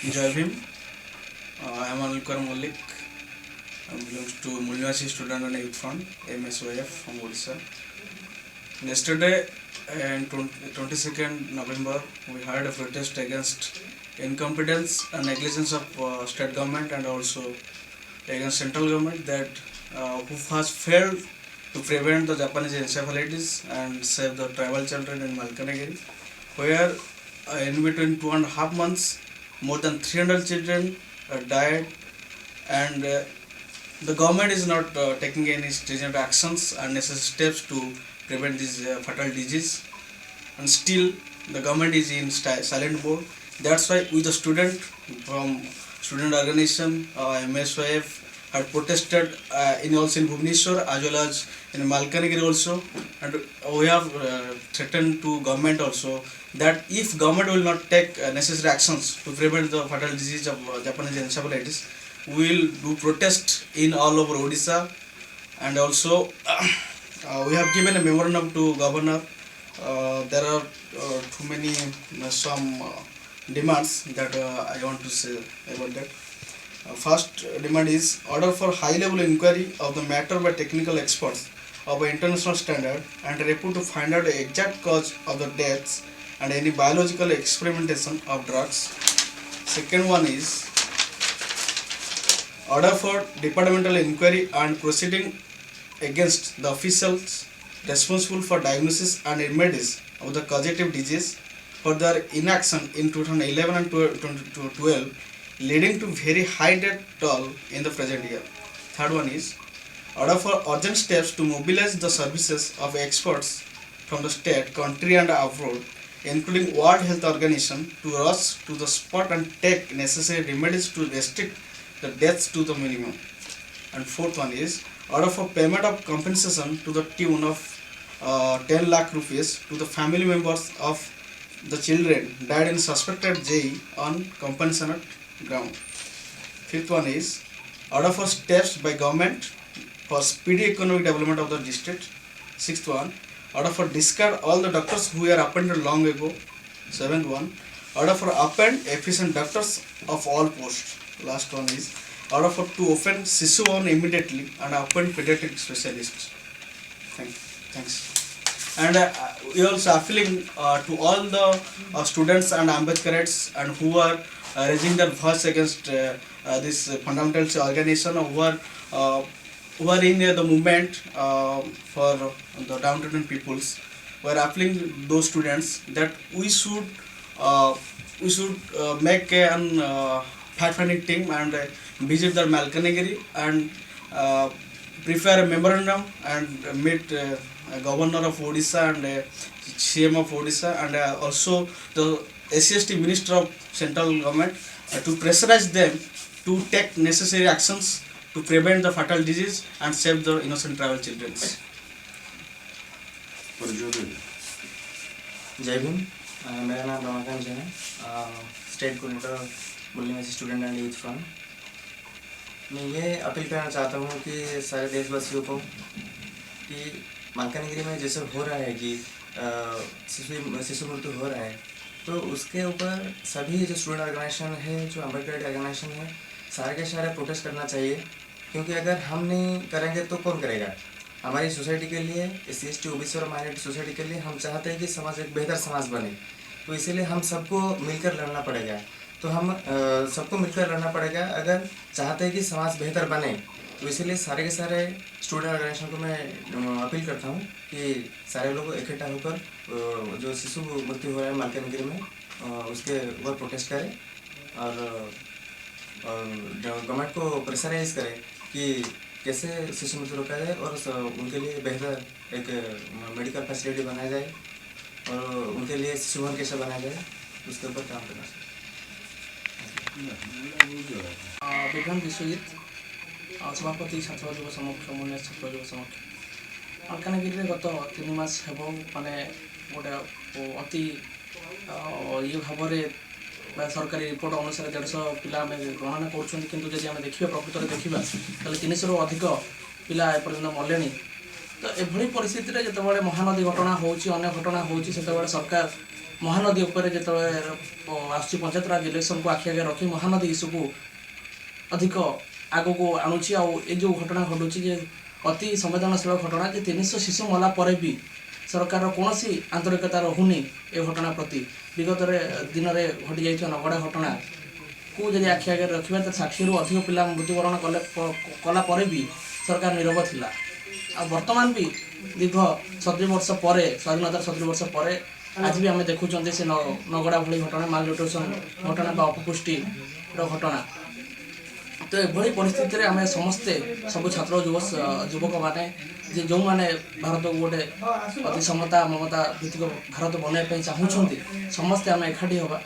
Jai Bhim. I am Anilkar Malik. I belongs to Mulnivasi Student and Youth Fund, MSOF from Odisha. Yesterday, in 22nd November, we had a protest against incompetence and negligence of state government and also against central government that who has failed to prevent the Japanese encephalitis and save the tribal children in Malkanagiri, where in between 2.5 months, more than 300 children died, and the government is not taking any stringent actions and necessary steps to prevent this fatal disease, and still the government is in silent mode. That's why we the student from student organization MSYF had protested in also in Bhubaneswar as well as in Malkanagiri also, and we have threatened to government also that if government will not take necessary actions to prevent the fatal disease of Japanese encephalitis, we will do protest in all over Odisha, and also we have given a memorandum to governor. There are too many some demands that I want to say about that. First demand is order for high level inquiry of the matter by technical experts of an international standard and report to find out the exact cause of the deaths and any biological experimentation of drugs. Second one is order for departmental inquiry and proceeding against the officials responsible for diagnosis and remedies of the causative disease for their inaction in 2011 and 2012, leading to very high death toll in the present year. Third one is order for urgent steps to mobilize the services of experts from the state, country and abroad, including World Health Organization, to rush to the spot and take necessary remedies to restrict the deaths to the minimum. And fourth one is order for payment of compensation to the tune of 10 lakh rupees to the family members of the children died in suspected JE on compassionate ground. Fifth one is order for steps by government for speedy economic development of the district. Sixth one, order for discard all the doctors who were appointed long ago. Seventh one, order for appoint efficient doctors of all posts. Last one is order for to open Sishu Bhavan immediately and appoint pediatric specialists. Thanks. And we also appealing to all the students and Ambedkarites and who are raising their voice against this fundamental organization who are in the movement for the downtrodden peoples. We are appealing those students that we should make an fact-finding team and visit the Malkanagiri and prepare a memorandum and meet Governor of Odisha and CM of Odisha and also the SCST Minister of Central Government to pressurize them to take necessary actions to prevent the fatal disease and save the innocent tribal children. जय भीम। मेरा नाम रमाकांत जैन है, state coordinator Mulnivasi student and youth fund. मैं ये appeal करना चाहता हूँ कि सारे देशवासियों को कि मालकानगिरी में जैसे हो रहा है कि शिशु मृत्यु हो रहा है, तो उसके ऊपर सभी जो स्टूडेंट ऑर्गेनाइजेशन है, जो अम्बेडकर ऑर्गेनाइजेशन है, सारे के सारे प्रोटेस्ट करना चाहिए, क्योंकि अगर हम नहीं करेंगे तो कौन करेगा। हमारी सोसाइटी के लिए, SC/ST OBC और माइनॉरिटी सोसाइटी के लिए हम चाहते हैं कि समाज एक बेहतर समाज बने, तो इसीलिए हम सबको मिलकर लड़ना पड़ेगा। तो हम सबको मिलकर लड़ना पड़ेगा अगर चाहते हैं कि समाज बेहतर बने। तो इसीलिए सारे के सारे स्टूडेंट ऑर्गेनाइजेशन को मैं अपील करता हूँ कि सारे लोग इकट्ठा होकर जो शिशु मृत्यु हो रहा है मालकानगिरी में उसके ऊपर प्रोटेस्ट करें और गवर्नमेंट को प्रेशराइज करें कि कैसे शिशु मृत्यु रोका जाए और उनके लिए बेहतर एक मेडिकल फैसिलिटी बनाया जाए और उनके लिए शिशु भवन कैसे बनाया जाए उसके ऊपर काम करना चाहिए। विक्रम विश्वजीत, सभापति छात्र युव समूह छात्र युव समूह मालकानगिरी में गत 3 मास हेब माने गोटे अति ये भाव सरकारी रिपोर्ट अनुसार 150 पिला ग्रहण कर देखा प्रकृत में देखा तो 300 अधिक पिला एपर्यंत मले। तो एभली परिस्थिति में जिते महानदी घटना हो घटना हो सरकार महानदी उपर जो आसुची पंचायतराज इलेक्शन को आखि आगे रखी महानदी इश्यू को अधिक आग को आणुची आ जो घटना घटुची जे अति संवेदनशील घटना जे 300 शिशु मला परे भी सरकार कौन आंतरिकता रहुनी ए घटना प्रति विगत दिन में घटी जाइए नगड़ा घटना को जब आखि आगे रखा तो 60 रु अधिक पिला मृत्युवरण कला भी सरकार नीरव थिला आ वर्तमान भी दीर्घ 70 वर्ष पर स्वाधीनता 70 वर्ष पर आज भी आम देखुं से नगड़ा भली घटना माल न्यूट्रिशन घटना अपपुष्टि घटना तो यह परिस्थिति रे आम समस्ते सब छात्र युवक माने जो मैंने भारत को गोटे अति समता ममता भित्तिक भारत बनवाई चाहूँगी समस्ते आम एकाठी हवा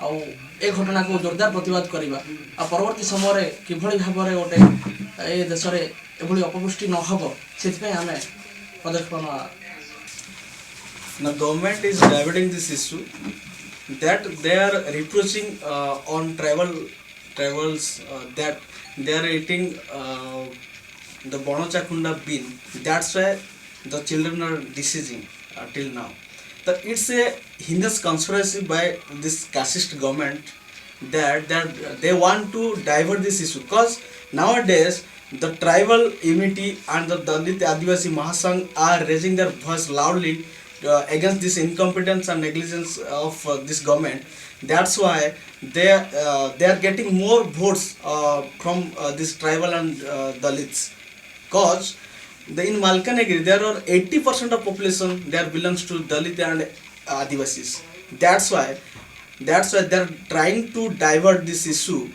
आउ ए घटना को जोरदार प्रतिवाद करवा आ परवर्ती समय किभली भाव में गोटे ए देश में एभली अपपुष्टि न हो से आम पदक्षेप नवा Now government is diverting this issue that they are reproaching on travels that they are eating the Bonochakunda bean. That's why the children are deceasing till now. That it's a heinous conspiracy by this casteist government that they want to divert this issue because nowadays the tribal unity and the Dalit Adivasi Mahasangh are raising their voice loudly against this incompetence and negligence of this government. That's why they are getting more votes from this tribal and Dalits. Cause in Malkanagiri there are 80% of population there belongs to Dalit and Adivasis. That's why they are trying to divert this issue.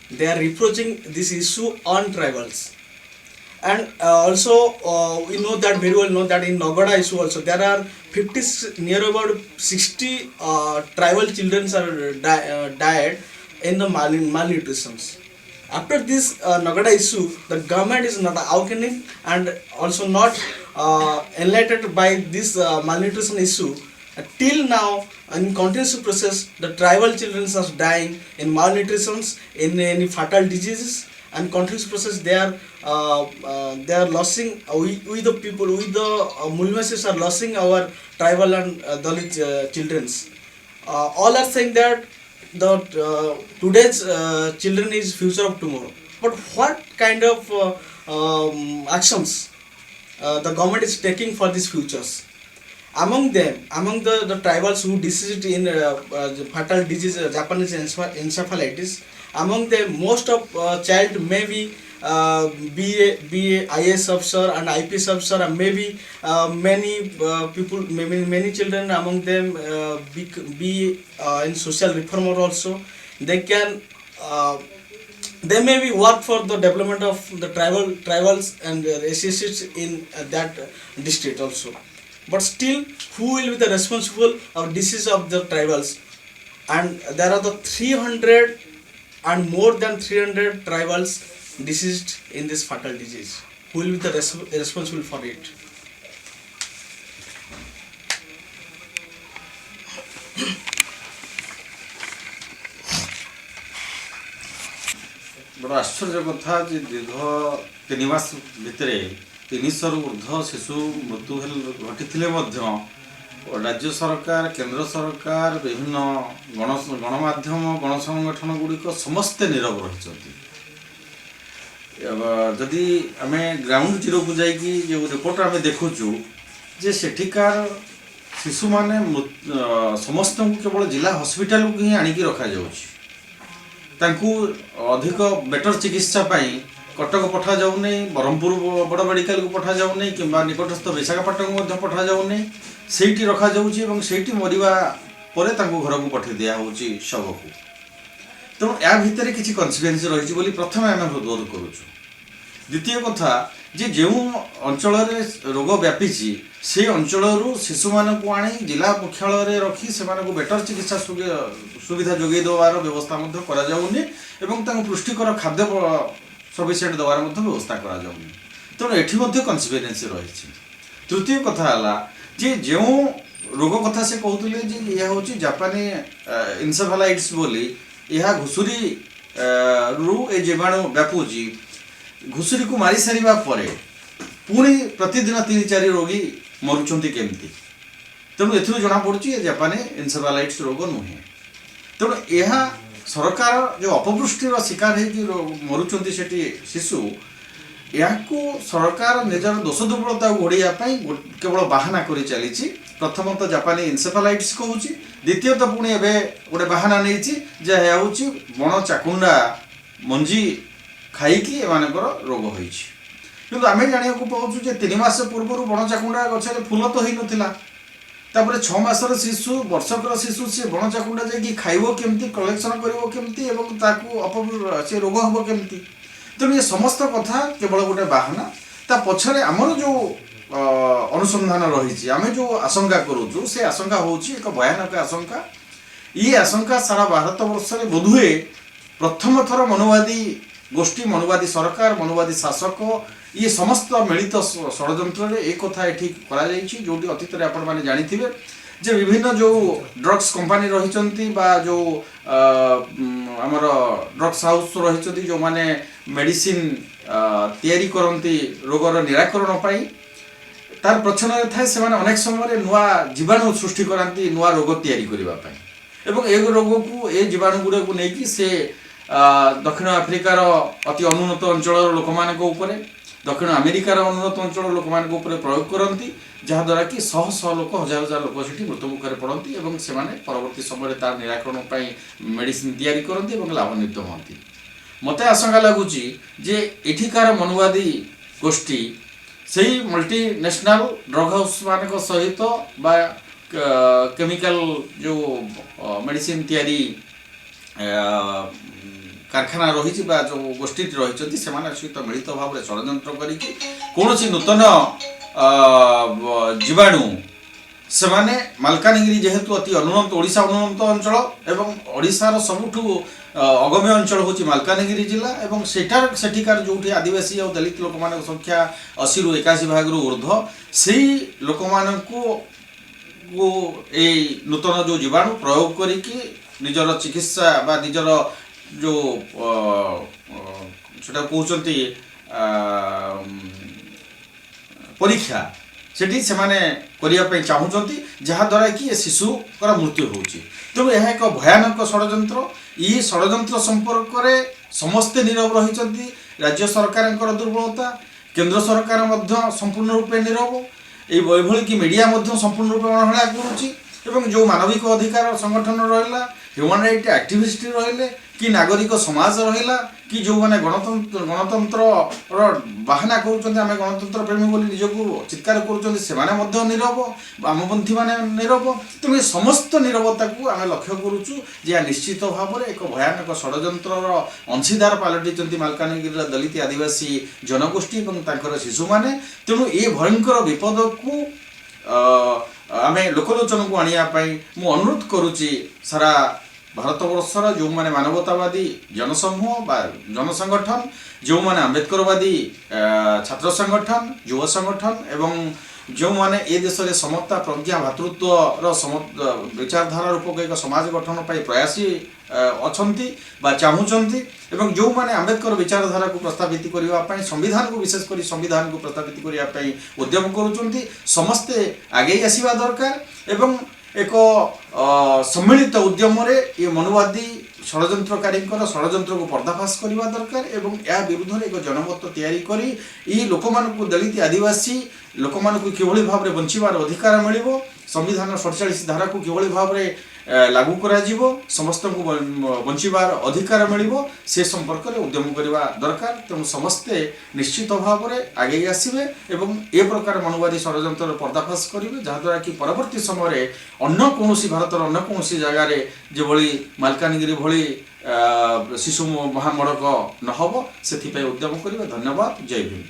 They are reproaching this issue on tribals. And also we know that very well know that in Nagada issue also there are 50 near about 60 tribal children are died in the malnutrition. After this Nagada issue, the government is not awakening and also not enlightened by this malnutrition issue. Till now, in continuous process, the tribal children are dying in malnutrition, in any fatal diseases, and continuous process they are losing. We the people, we the Mulvasis are losing our tribal and Dalit childrens. All are saying that the today's children is future of tomorrow. But what kind of actions the government is taking for these futures? Among them, among the tribals who deceased in fatal disease Japanese encephalitis, among them most of child may be be IAS officer and IPS officer, and maybe many people, many children among them be in social reformer also. They can they may be work for the development of the tribals and associates in that district also. But still, who will be the responsible of disease of the tribals? And there are the 300 and more than 300 tribals deceased in this fatal disease. Who will be the responsible for it? बड़ा आश्चर्य कथा जे दीर्घ 3 मास भितर 300 रु ऊर्ध्व शिशु मृत्यु घटी राज्य सरकार केंद्र सरकार विभिन्न गणमाध्यम गणसंगठन गुड़िक समस्ते नीरव रही जदि आम ग्राउंड जीरो को जाइए जो रिपोर्ट आम देखुचु जे सेठिकार शिशु माने समस्त केवल जिला हॉस्पिटल को ही आणिकी रखा जाउछि अधिक बेटर चिकित्सा पाई कटक पठा जाऊनी ब्रह्मपुर बड़ मेडिकल को पठा जाऊनी कि निकटस्थ विशाखापाटन को पठा जाऊनी सेठी रखा जाउछि एवं सेठी मरिबा परे तांको घर को पठे दिया होछि शव को। तेणु या भितर किसी कन्सिक्वेन्स रही बोली प्रथम आम हृदय करुचु। द्वितीय कथा जे जो अंचल रोग व्यापी से अंचल शिशु मानक आनी जिला मुख्यालय रखी से बेटर चिकित्सा सुविधा जोगे देवार व्यवस्था करा जाउनी एवं तांको पुष्टिकर खाद्य सफिसीयंट देवार व्यवस्था करा जाउनी। तेणु एठी मध्ये कन्सिक्वेन्स रही। तृतीय कथा है जे जो रोग कथा से कहते जे यह हूँ जापानी इनसेफेलाइटिस बोली यह घुषुरी रु ए जीवाणु व्यापुची घुषुरी को मारी सारा पुणी प्रतिदिन 3-4 रोगी मरुंच केमती तेणु एथिरू जनापड़ी ये जापानी एनसेफालाइटिस रोग नुहे। तेणु यह सरकार जो अपपुष्टिर शिकार हो मरुंच शिशु या सरकार निजर दोष दुर्बलता घोड़ाई केवल बाहाना कर चली। प्रथमतः जापानी एनसेफालाइटिस कहूँ, द्वितीयतः पुणी एवं गोटे बाहाना नहीं हूँ बण चाकुंडा मंजी खाईकी एमानकर रोग होती। किंतु आम जाना पाऊँ 3 मास पूर्व बण चाकुंडा गचर फूल तो हो नाला, तापर 6 मासर शिशु वर्षकर शिशु सी बण चाकुंडा जाकि खाइब केमती, कलेक्शन करिवो केमती एवं ताकू से रोग हम केमती। तेणु ये समस्त कथा केवल गोटे बाहाना, ता पछरे आमर जो अनुसंधान रही आम जो आशंका करूँ से आशंका हूँ एक भयानक आशंका। ये आशंका सारा भारत वर्ष में बोधहुए प्रथम थर मनोवादी गोष्ठी, मनोवादी सरकार, मनोवादी शासक ये समस्त मिलित षड्यंत्र एक कथा ये करोटी अतीत में आपण मैंने जानी जे विभिन्न जो ड्रग्स कंपनी रही जो आमर ड्रग्स हाउस रही जो माने मेडिसिन तैयारी करती रोगर निराकरण पाई तार प्रचन थाए से अनेक समय नुआ जीवाणु सृष्टि कराती नुआ रोग तैयारी करने एवं ए रोग को ए जीवाणु गुड़ा को लेकिन से दक्षिण आफ्रिकार अति अनुन्नत अंचल लोक मान दक्षिण अमेरिकार अनुन्नत अंचल लोक मान प्रयोग करती जहाद्वारा कि शह शह लोक हजार हजार लोक से मृत्यु मुखर पड़ती और से परवर्ती समय तार निराकरण मेडिसिन तैयारी करती और लाभान्वित होती। मत आशंका लगुच जे एठिकार मनोवादी गोष्ठी से मल्टीनेशनल ड्रग हाउस मान सहित बा केमिकल जो मेडिसिन तैयारी कारखाना रही जो गोष्ठी रही से सहित मिलित भाव में षड्यंत्र कौन नूतन जीवाणु से मालकानगिरी जेहेतु अति अनुन्नत ओडिशा अनुन्नत अंचल एवं ओडिशार सबुठु अगम्य अंचल हूँ मालकानगिरी जिला एवं सेठिकार जो आदिवासी और दलित लोक मान संख्या 80 ରୁ 81 भाग ऊर्ध्व से लोक नूतन जो जीवाणु प्रयोग करिकी निजर चिकित्सा बा निजर जो कहते परीक्षा सेठी से करने चाहूँगी जहाद्वारा कि शिशुकर मृत्यु होची। तेणु यह एक भयानक षड्यंत्र। ये षड्यंत्र संपर्क में समस्ते नीरव रही। राज्य सरकार दुर्बलता, केंद्र सरकार संपूर्ण रूपे नीरव, ये कि मीडिया संपूर्ण रूपे अवहेला करुच्ची जो मानविक अधिकार संगठन रहा, ह्यूमन राइट एक्टिविस्ट रहिले कि नागरिक समाज रहा कि जो मैंने गणतंत्र बाहाना करुँच आम गणतंत्र प्रेमी बोली निजक चित्कार करुँच नीरव, वामपंथी मैंने नीरव। तेणु ये समस्त नीरवता को आम लक्ष्य करुचु जे निश्चित भाव में एक भयानक षड्यंत्र अंशीदार पलटि मालकानगिरी दलित आदिवासी जनगोष्ठी और शिशु मैंने। तेणु ये भयंकर विपद को आम लोकलोचन को आने मु अनुरोध करुच्ची सारा भारत वर्षर जो मैंने मानवतावादी जनसमूह बा जनसंगठन जो मैंने आंबेडकरवादी छात्र संगठन युव संगठन एवं जो मैंने ए देश में समता प्रज्ञा भातृत्वर विचारधारा रूपक एक समाज गठन पर प्रयासी अछंती बा चाहूँगी एवं जो मैंने आंबेडकर विचारधारा को प्रस्तावित करने संविधान को विशेषकर संविधान को प्रस्तावित करने उद्यम करुँच समस्ते आगे आसवा दरकार एवं एक सम्मिलित उद्यम ये मनोवादी षड्यंत्रकारी षड्यंत्र को पर्दाफाश करने दरकार एवं या विरुद्ध एक जनमत तैयारी करी ये लोक दलित आदिवासी लोक किभली भाव में बंचार अधिकार मिल संविधान 47 धारा को किभली भाव में लागू करा समस्त को बंचार अधिकार मिल से संपर्क में उद्यम करने दरकार। तेणु समस्ते निश्चित भाव में आगे आसवे एवं ए प्रकार मनोवादी षड्यंत्र पर्दाफाश करेंगे जहाद्वारा कि परवर्ती समय अन्य कौन भारतर अन्य कौन जगार जो मालकानगिरी भली शिशु महामड़क नहब से उद्यम करेंगे। धन्यवाद। जय भीम।